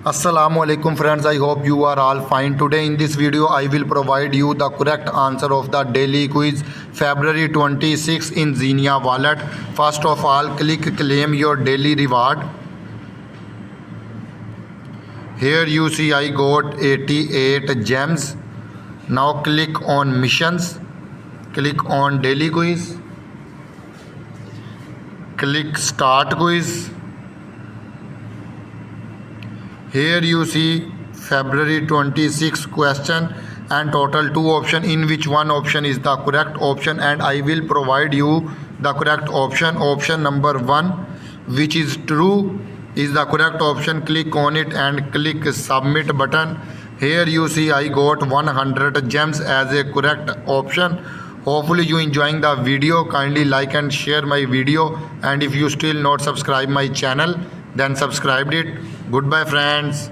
Assalamu alaikum friends, I hope you are all fine. Today in this video I will provide you the correct answer of the daily quiz February 26 in XENEA Wallet. First of all, click claim your daily reward. Here you see I got 88 gems. Now click on missions, click on daily quiz, click start quiz. Here you see February 26 question and total 2 option, in which one option is the correct option, and I will provide you the correct option. Option number 1, which is true, is the correct option. Click on it and click submit button. Here you see I got 100 gems as a correct option. Hopefully you enjoying the video. Kindly like and share my video, and if you still not subscribe my channel, then subscribe it. Goodbye friends.